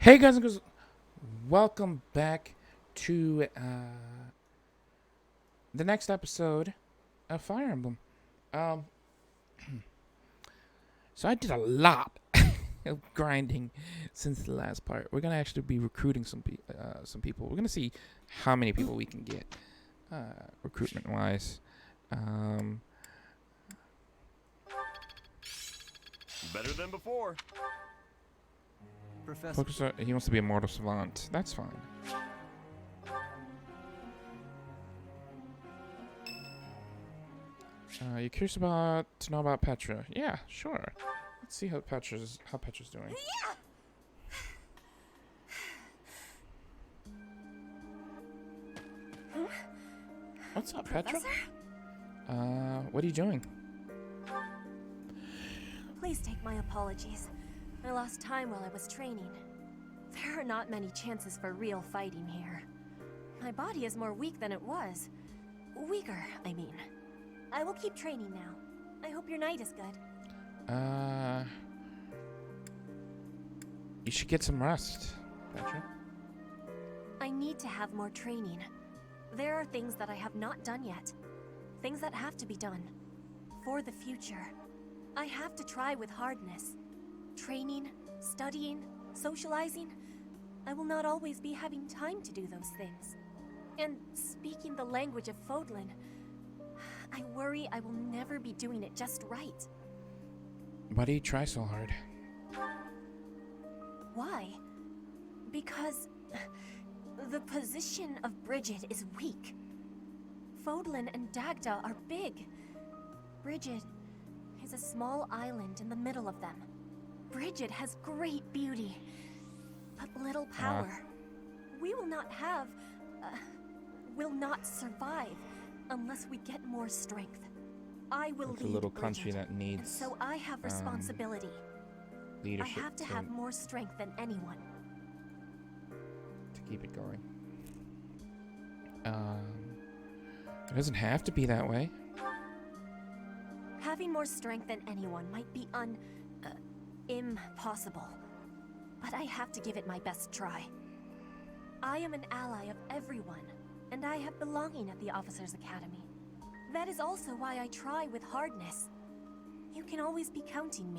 Hey guys and girls, welcome back to the next episode of Fire Emblem. Um, so I did a lot of grinding since the last part. We're gonna actually be recruiting some people. We're gonna see how many people we can get recruitment wise. Better than before. Professor. Focus on, he wants to be a mortal savant. That's fine. You're curious to know about Petra? Yeah, sure. Let's see how Petra's doing. What's up, Petra? What are you doing? Please take my apologies. I lost time while I was training. There are not many chances for real fighting here. My body is more weak than it was. Weaker, I mean. I will keep training now. I hope your night is good. You should get some rest, Petra. I need to have more training. There are things that I have not done yet. Things that have to be done. For the future. I have to try with hardness. Training, studying, socializing. I will not always be having time to do those things. And speaking the language of Fodlan, I worry I will never be doing it just right. Why do you try so hard? Why? Because the position of Bridget is weak. Fodlan and Dagda are big. Bridget is a small island in the middle of them. Bridget has great beauty, but little power. We will not survive unless we get more strength. I will It's lead a little Bridget, country that and needs so I have responsibility. I leadership have to have more strength than anyone. to keep it going. It doesn't have to be that way. Having more strength than anyone might be impossible. But I have to give it my best try. I am an ally of everyone, and I have belonging at the Officers' Academy. That is also why I try with hardness. You can always be counting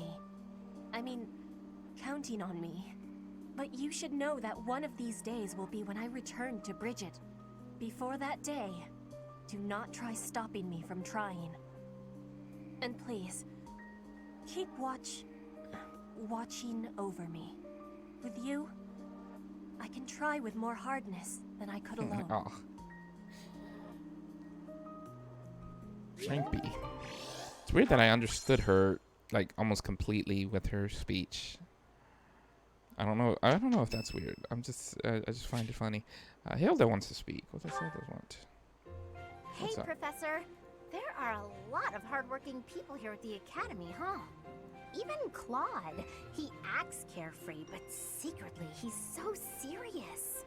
on me. But you should know that one of these days will be when I return to Bridget. Before that day, do not try stopping me from trying. And please, keep watching over me. With you, I can try with more hardness than I could alone. Oh. Shrimpy. It's weird that I understood her like almost completely with her speech. I don't know if that's weird. I just find it funny. Hilda wants to speak. What does Hilda want? Hey, What's up? Professor. There are a lot of hardworking people here at the Academy, huh? Even Claude. He acts carefree, but secretly he's so serious.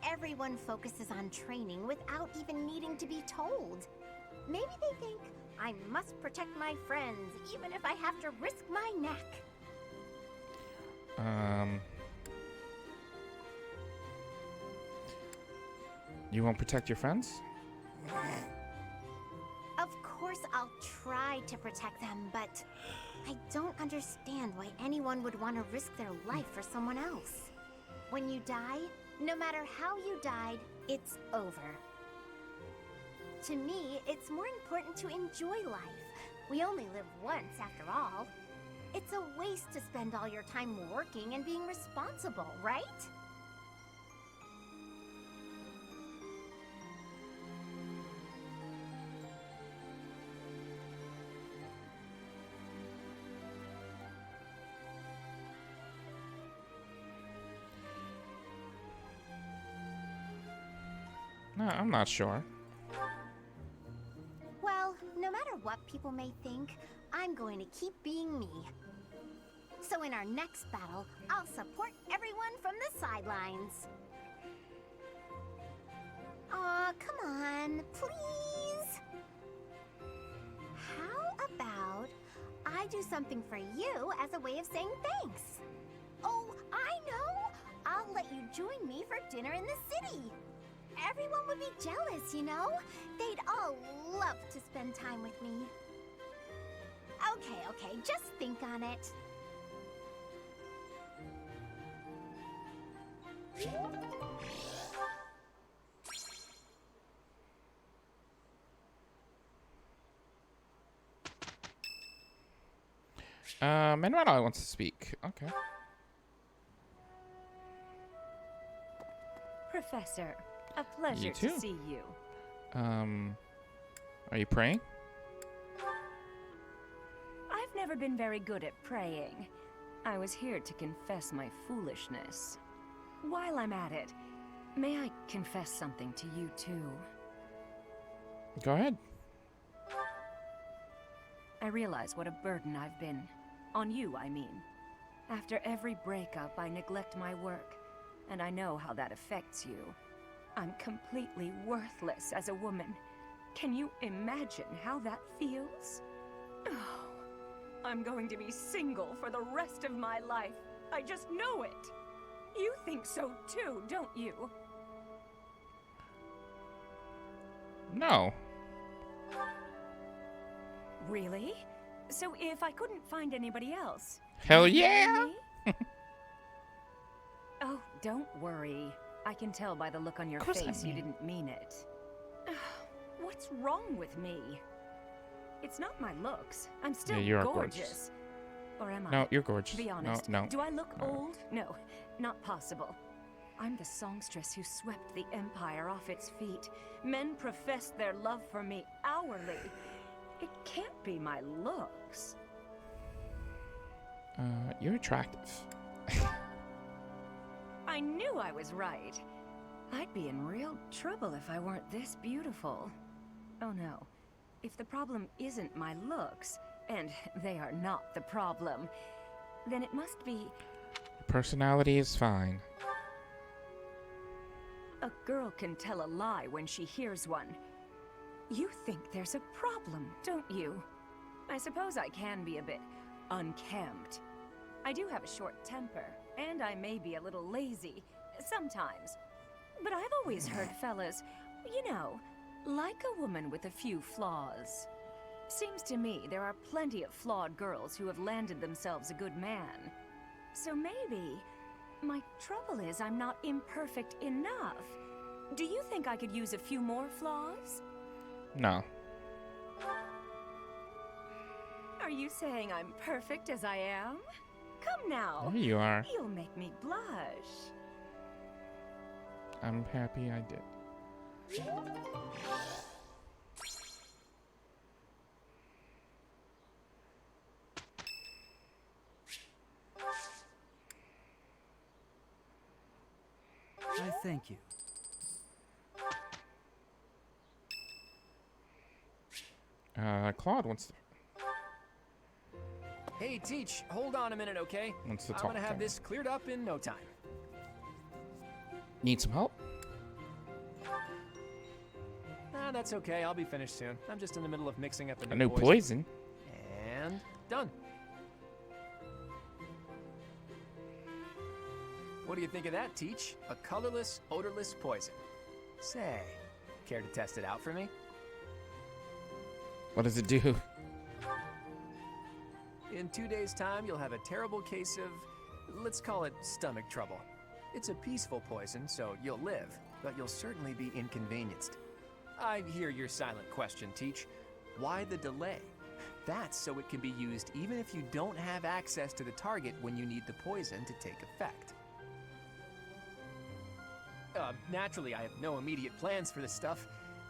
Everyone focuses on training without even needing to be told. Maybe they think, I must protect my friends, even if I have to risk my neck. You won't protect your friends? Of course I'll try to protect them, but I don't understand why anyone would want to risk their life for someone else. When you die, no matter how you died, it's over. To me, it's more important to enjoy life. We only live once, after all. It's a waste to spend all your time working and being responsible, right? No, I'm not sure. Well, no matter what people may think, I'm going to keep being me. So in our next battle, I'll support everyone from the sidelines. Aw, come on, please. How about I do something for you as a way of saying thanks? Oh, I know! I'll join me for dinner in the city. Everyone would be jealous, you know? They'd all love to spend time with me. Okay, just think on it. Manuela wants to speak. Okay. Professor, a pleasure You too. to see you. Are you praying? I've never been very good at praying. I was here to confess my foolishness. While I'm at it, may I confess something to you too? Go ahead. I realize what a burden I've been. On you, I mean. After every breakup, I neglect my work, and I know how that affects you. I'm completely worthless as a woman. Can you imagine how that feels? Oh, I'm going to be single for the rest of my life. I just know it. You think so too, don't you? No. Really? So if I couldn't find anybody else... Hell you'd marry yeah! me? Oh, don't worry. I can tell by the look on your Of course I face you mean. didn't mean it. What's wrong with me? It's not my looks. I'm still you are gorgeous. gorgeous. Or am I? No, you're gorgeous. Be honest. No. Do I look No. old? No, not possible. I'm the songstress who swept the empire off its feet. Men professed their love for me hourly. It can't be my looks. You're attractive. I knew I was right. I'd be in real trouble if I weren't this beautiful. Oh no. If the problem isn't my looks, and they are not the problem, then it must be Personality is fine. a girl can tell a lie when she hears one. You think there's a problem, don't you? I suppose I can be a bit unkempt. I do have a short temper, and I may be a little lazy, sometimes. But I've always heard fellas, you know, like a woman with a few flaws. Seems to me there are plenty of flawed girls who have landed themselves a good man. So maybe my trouble is I'm not imperfect enough. Do you think I could use a few more flaws? No. Are you saying I'm perfect as I am? Come now. There you are. You'll make me blush. I'm happy I did. I thank you. Claude wants to Hey, Teach, hold on a minute, okay? I'm talk. gonna have this cleared up in no time. Need some help? Ah, that's okay. I'll be finished soon. I'm just in the middle of mixing up A new poison. And done. What do you think of that, Teach? A colorless, odorless poison. Say, care to test it out for me? What does it do? In 2 days' time, you'll have a terrible case of, let's call it stomach trouble. It's a peaceful poison, so you'll live, but you'll certainly be inconvenienced. I hear your silent question, Teach. Why the delay? That's so it can be used even if you don't have access to the target when you need the poison to take effect. Naturally, I have no immediate plans for this stuff.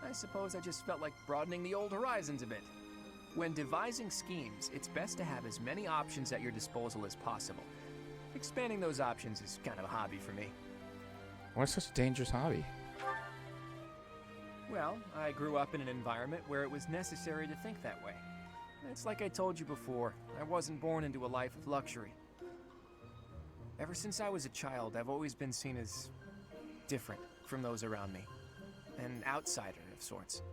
I suppose I just felt like broadening the old horizons a bit. When devising schemes, it's best to have as many options at your disposal as possible. Expanding those options is kind of a hobby for me. Why such a dangerous hobby? Well, I grew up in an environment where it was necessary to think that way. It's like I told you before, I wasn't born into a life of luxury. Ever since I was a child, I've always been seen as different from those around me. An outsider of sorts.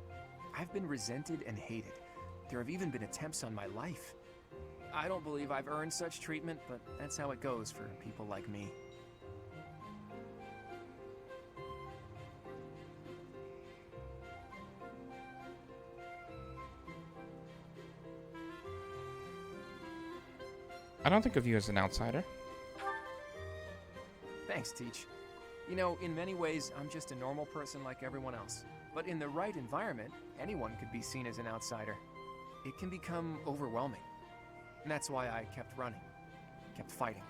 I've been resented and hated. There have even been attempts on my life. I don't believe I've earned such treatment, but that's how it goes for people like me. I don't think of you as an outsider. Thanks, Teach. You know, in many ways, I'm just a normal person like everyone else. But in the right environment, anyone could be seen as an outsider. It can become overwhelming. And that's why I kept running, kept fighting.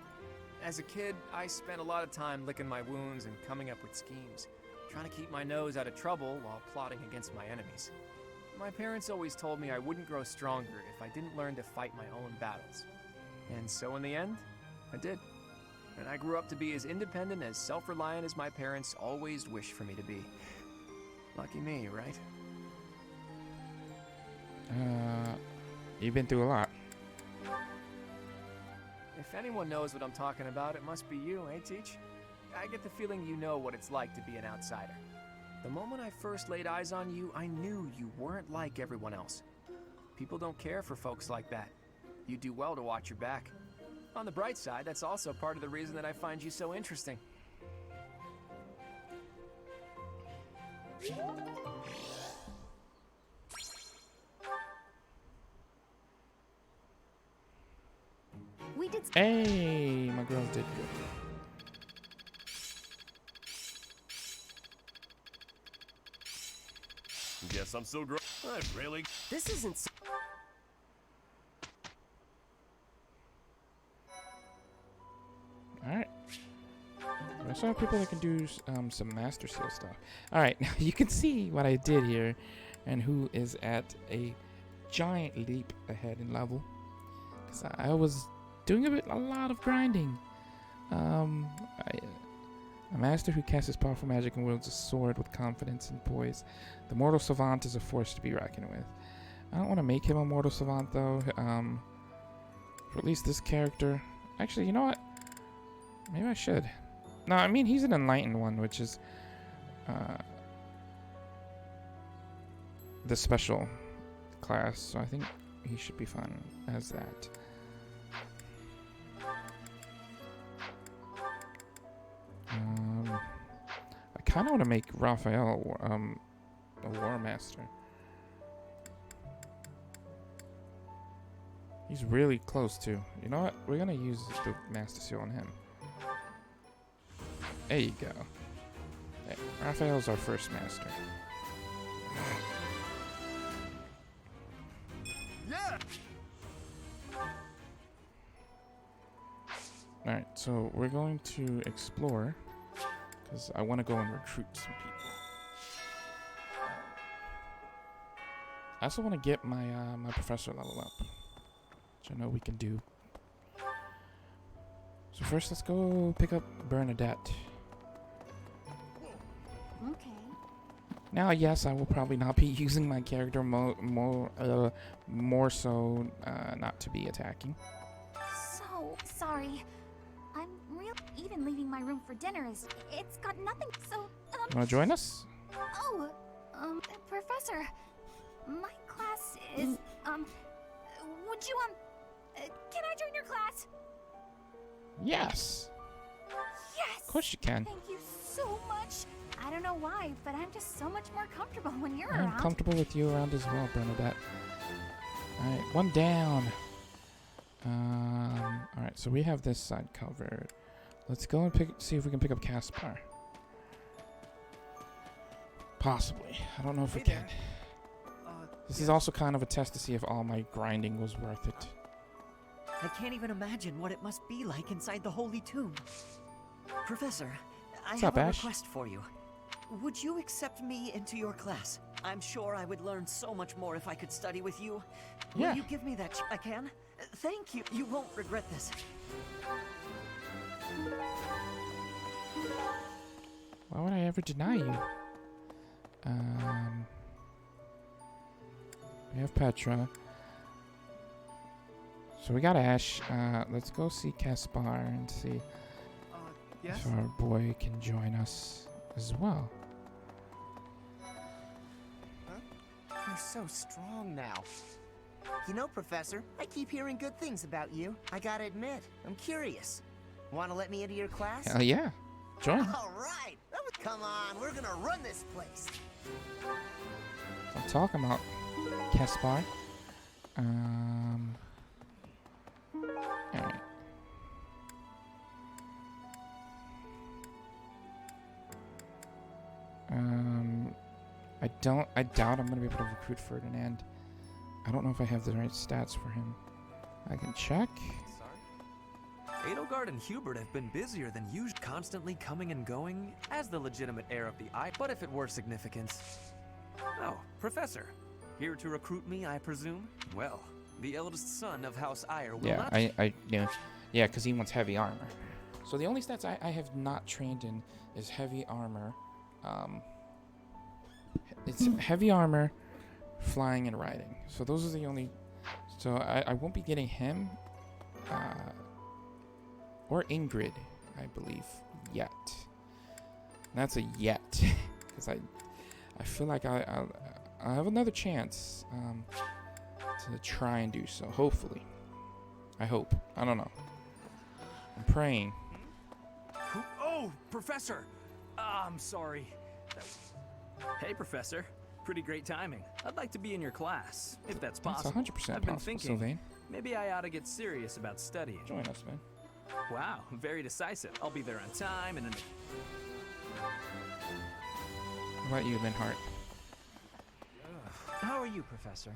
As a kid, I spent a lot of time licking my wounds and coming up with schemes, trying to keep my nose out of trouble while plotting against my enemies. My parents always told me I wouldn't grow stronger if I didn't learn to fight my own battles. And so in the end, I did. And I grew up to be as independent, as self-reliant as my parents always wished for me to be. Lucky me, right? You've been through a lot. If anyone knows what I'm talking about, it must be you, eh, Teach? I get the feeling you know what it's like to be an outsider. The moment I first laid eyes on you, I knew you weren't like everyone else. People don't care for folks like that. You do well to watch your back. On the bright side, that's also part of the reason that I find you so interesting. We did. Hey, my girls did good. Guess I'm so grown. I really. This isn't. Alright. I saw people that can do some Master Seal stuff. Alright, now you can see what I did here and who is at a giant leap ahead in level. Because I was doing a lot of grinding. A master who casts his powerful magic and wields a sword with confidence and poise. The mortal savant is a force to be reckoned with. I don't want to make him a mortal savant though. For at least this character. Actually, you know what? Maybe I should. No, I mean, he's an enlightened one, which is the special class, so I think he should be fun as that. I kind of want to make Raphael a War Master. He's really close to. You know what? We're gonna use the Master Seal on him. There you go. Hey, Raphael's our first master. Yeah. Alright, so we're going to explore because I want to go and recruit some people. I also want to get my my professor level up, which I know we can do. So first, let's go pick up Bernadette. Okay. Now, yes, I will probably not be using my character more so not to be attacking. So sorry. I'm real. Even leaving my room for dinner it's got nothing. So You want to join us? Professor, my class is would you can I join your class? Yes. Yes. Of course you can. Thank you so much. I don't know why, but I'm just so much more comfortable when you're I'm around. comfortable with you around as well, Bernadette. Alright, one down. Alright, so we have this side covered. Let's go and see if we can pick up Caspar. Possibly. I don't know if we can. This is also kind of a test to see if all my grinding was worth it. I can't even imagine what it must be like inside the Holy Tomb. Professor, I What's have up, a Ash? request for you. Would you accept me into your class? I'm sure I would learn so much more if I could study with you. Yeah. Will you give me that I can? Thank you. You won't regret this. Why would I ever deny you? We have Petra. So we got Ash. Let's go see Caspar and see Yes? if our boy can join us as well. You're so strong now. You know, Professor, I keep hearing good things about you. I gotta admit, I'm curious. Want to let me into your class? Hell yeah. Join. All right. Come on, we're gonna run this place. I'm talking about Caspar. Alright. I doubt I'm gonna be able to recruit Ferdinand. I don't know if I have the right stats for him. I can check. Sorry? Edelgard and Hubert have been busier than usual, constantly coming and going as the legitimate heir of the eye. But if it were significant... Oh, Professor. Here to recruit me, I presume? Well, the eldest son of House Ire will not... Yeah, because he wants heavy armor. So the only stats I have not trained in is heavy armor. It's heavy armor, flying, and riding. So those are the only... So I won't be getting him. Or Ingrid, I believe, yet. That's a yet. Because I feel like I'll have another chance to try and do so, hopefully. I hope. I don't know. I'm praying. Oh, Professor! I'm sorry. Hey, Professor. Pretty great timing. I'd like to be in your class, if that's possible. That's 100% I've been possible, thinking, Sylvain. maybe I ought to get serious about studying. Join us, man. Wow, very decisive. I'll be there on time and... How about you, Linhart? How are you, Professor?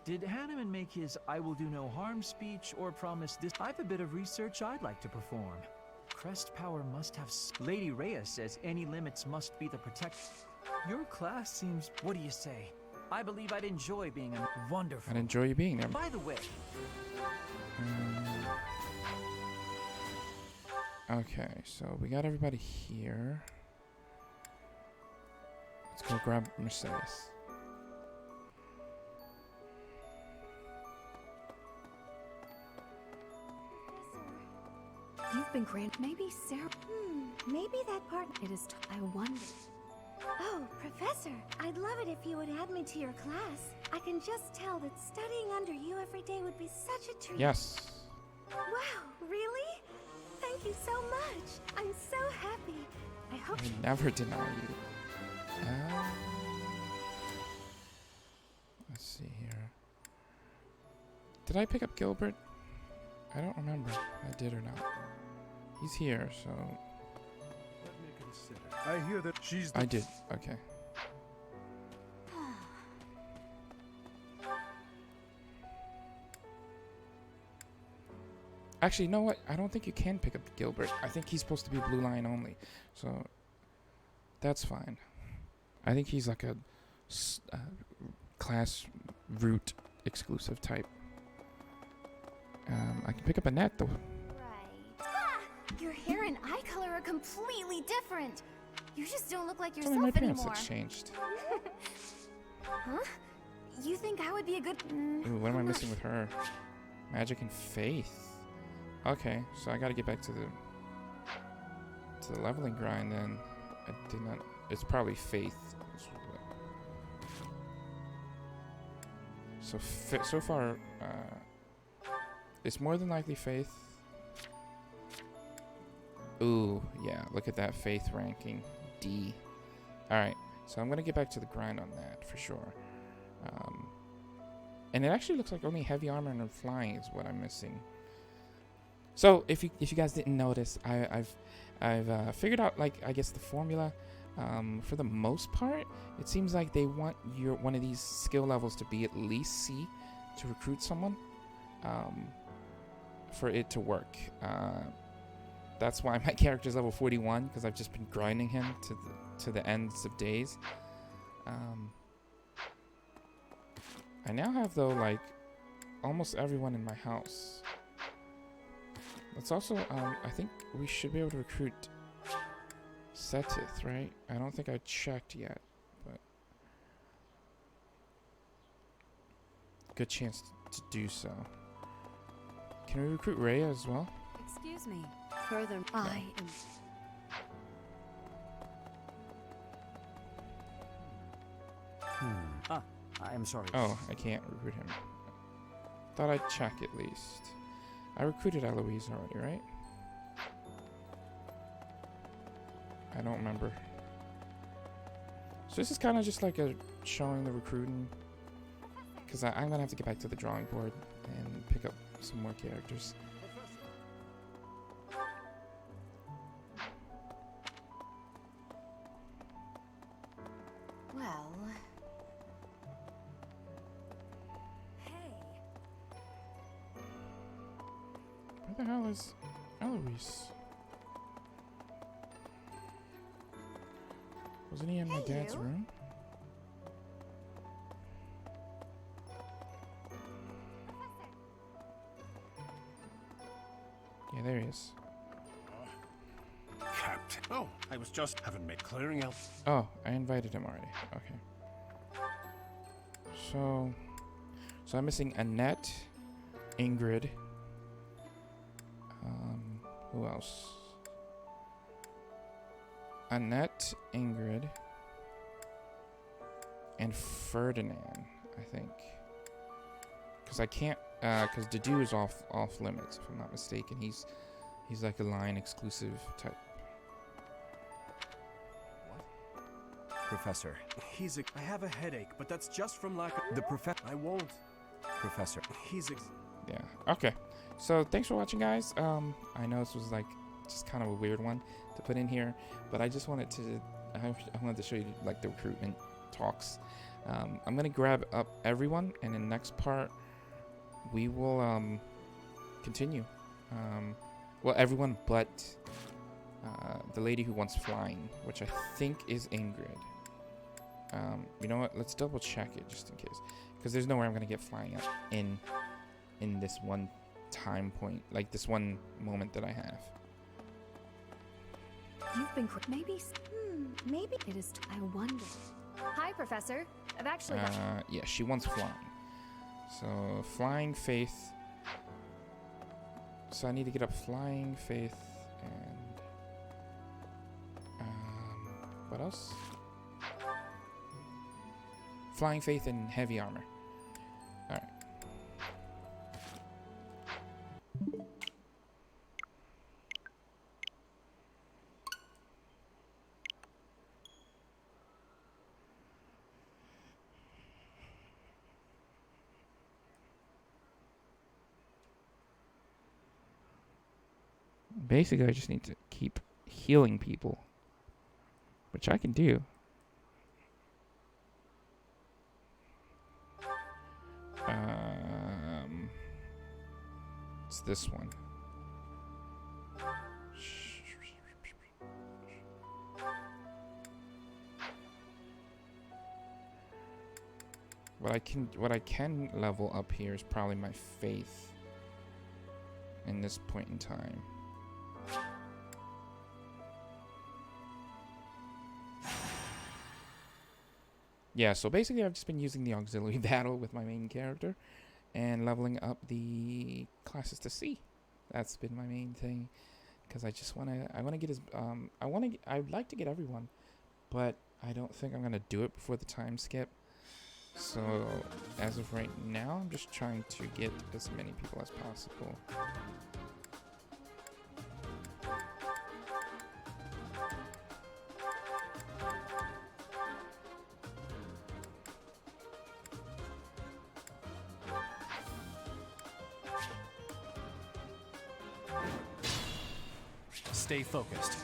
Did Hanneman make his I will do no harm speech or promise this? I've a bit of research I'd like to perform. Crest power must have... Lady Rhea says any limits must be the protect... Your class seems... What do you say? I believe I'd enjoy being a... Wonderful. I'd enjoy you being there. By the way... Okay, so we got everybody here. Let's go grab Mercedes. You've been granted. Maybe Sarah. Maybe that part... It is. I wonder. Oh, Professor, I'd love it if you would add me to your class. I can just tell that studying under you every day would be such a treat. Yes. Wow, really? Thank you so much. I'm so happy. I hope... I never deny you. Let's see here. Did I pick up Gilbert? I don't remember if I did or not. He's here, so... Let me consider. I hear that she's the... I did. Okay. Actually, you know what? I don't think you can pick up Gilbert. I think he's supposed to be blue line only. So, that's fine. I think he's like a class route exclusive type. I can pick up Annette, though. Right. Ah! Your hair and eye color are completely different. You just don't look like Only my yourself parents anymore. exchanged. Huh? You think I would be a good... Ooh, what am I missing with her? Magic and faith. Okay, so I gotta get back to the leveling grind then. I did not... It's probably faith. So, so far, it's more than likely faith. Ooh, yeah, look at that faith ranking. D. Alright, so I'm gonna get back to the grind on that for sure. And it actually looks like only heavy armor and flying is what I'm missing. So if you guys didn't notice, I've figured out, like, I guess the formula. For the most part, it seems like they want one of these skill levels to be at least C to recruit someone, for it to work. That's why my character's level 41, because I've just been grinding him to the ends of days. I now have, though, like, almost everyone in my house. Let's also, I think we should be able to recruit Setith, right? I don't think I checked yet, but good chance to do so. Can we recruit Rhea as well? Excuse me. Further, I am. I'm sorry. Oh, I can't recruit him. Thought I'd check at least. I recruited Eloise already, right? I don't remember. So this is kind of just like a showing the recruiting, because I'm gonna have to get back to the drawing board and pick up some more characters. Where the hell is Eloise? Wasn't he in my dad's you. room? Yeah, there he is. Captain. Oh, I was just haven't made clearing out. Oh, I invited him already. Okay. So I'm missing Annette, Ingrid. Who else? Annette, Ingrid, and Ferdinand, I think. Because I can't, because Dedu is off limits, if I'm not mistaken. He's like a line exclusive type. Professor. I have a headache, but that's just from lack of... The professor. I won't. Professor. Yeah. Okay. So thanks for watching, guys. I know this was like just kind of a weird one to put in here, but I just wanted to I wanted to show you like the recruitment talks. I'm gonna grab up everyone, and in the next part we will continue. Well, everyone but the lady who wants flying, which I think is Ingrid. You know what? Let's double check it just in case, because there's no way I'm gonna get flying up in this one time point, like this one moment that I have. You've been maybe it is. I wonder. Hi, Professor. I've actually. Yeah, she wants flying. So flying, faith. So I need to get up flying, faith, and what else? Flying, faith, and heavy armor. All right. Basically, I just need to keep healing people, which I can do. It's this one. What I can level up here is probably my faith in this point in time. Yeah, so basically I've just been using the auxiliary battle with my main character and leveling up the classes to C. That's been my main thing, because I want to get his I'd like to get everyone, but I don't think I'm gonna do it before the time skip. So as of right now, I'm just trying to get as many people as possible. Stay focused.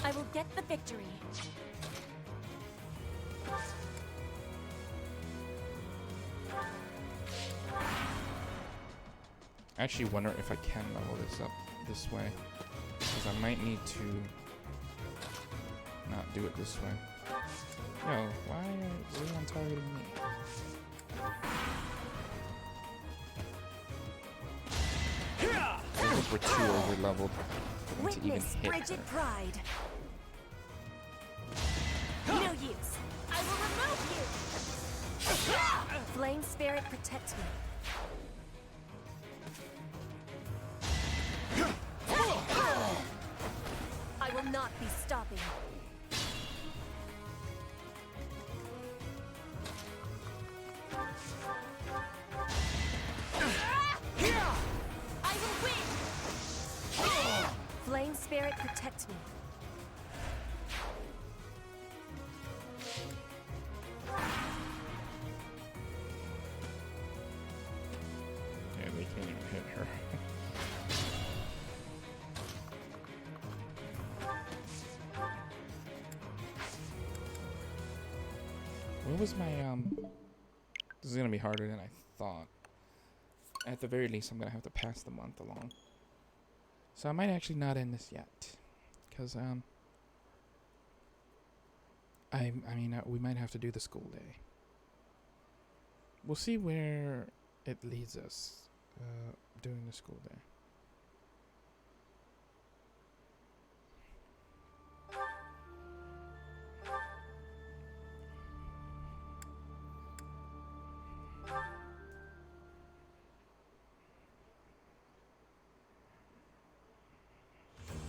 I will get the victory. I actually wonder if I can level this up this way, because I might need to not do it this way. Yo, why is Leon targeting me? I think we're too over leveled for them to even Witness hit frigid her. pride. No use. I will remove you. Flame spirit, protect me. I will not be stopping. I will win. Flame spirit, protect me. Yeah, they can't even hit her. What was my this is gonna be harder than I thought. At the very least, I'm gonna have to pass the month along. So I might actually not end this yet, cause I mean we might have to do the school day. We'll see where it leads us doing the school day.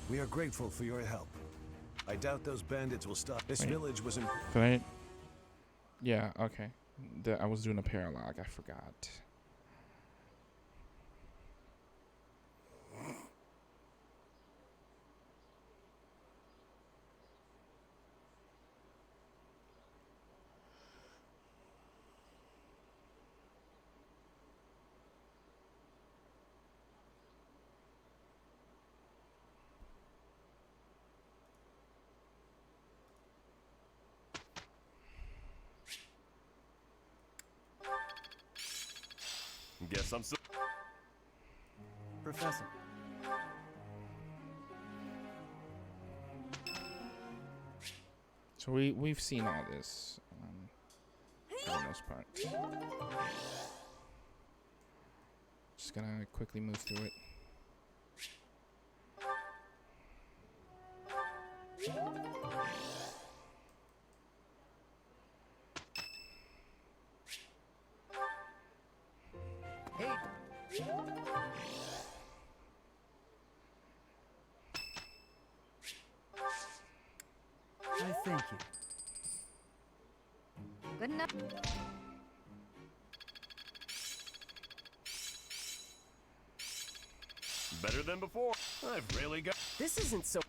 We are grateful for your help. I doubt those bandits will stop. This Wait. village was in. Can I? Yeah, okay. I was doing a paralog. I forgot. Guess I'm so. Professor. So we've seen all this for the most part. Just gonna quickly move through it. I thank you. Good enough. Better than before. I've really got. This isn't so.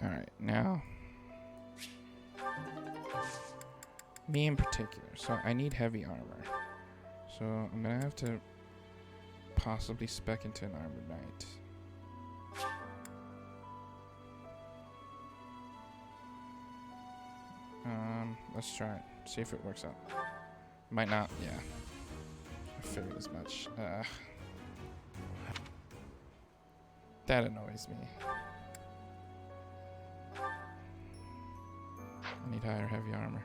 Alright, now. Me in particular. So I need heavy armor. So I'm gonna have to possibly spec into an armored knight. Let's try it. See if it works out. Might not, yeah. I figured as much. That annoys me. I need higher heavy armor.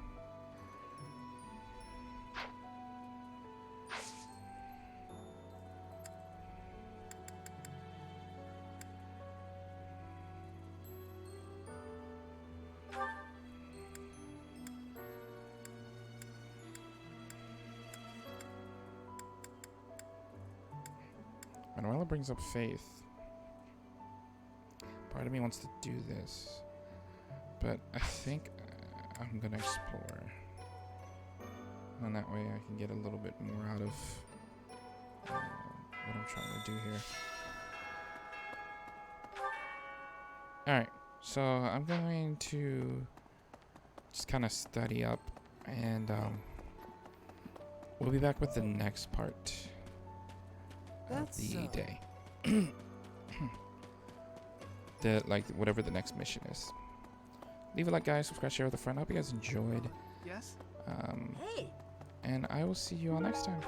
Manuela brings up faith. Part of me wants to do this, but I think I'm gonna explore, and that way I can get a little bit more out of what I'm trying to do here. Alright, so I'm going to just kind of study up, and we'll be back with the next part of the day. Whatever the next mission is. Leave a like, guys. Subscribe, share with a friend. I hope you guys enjoyed. Yes? And I will see you all next time.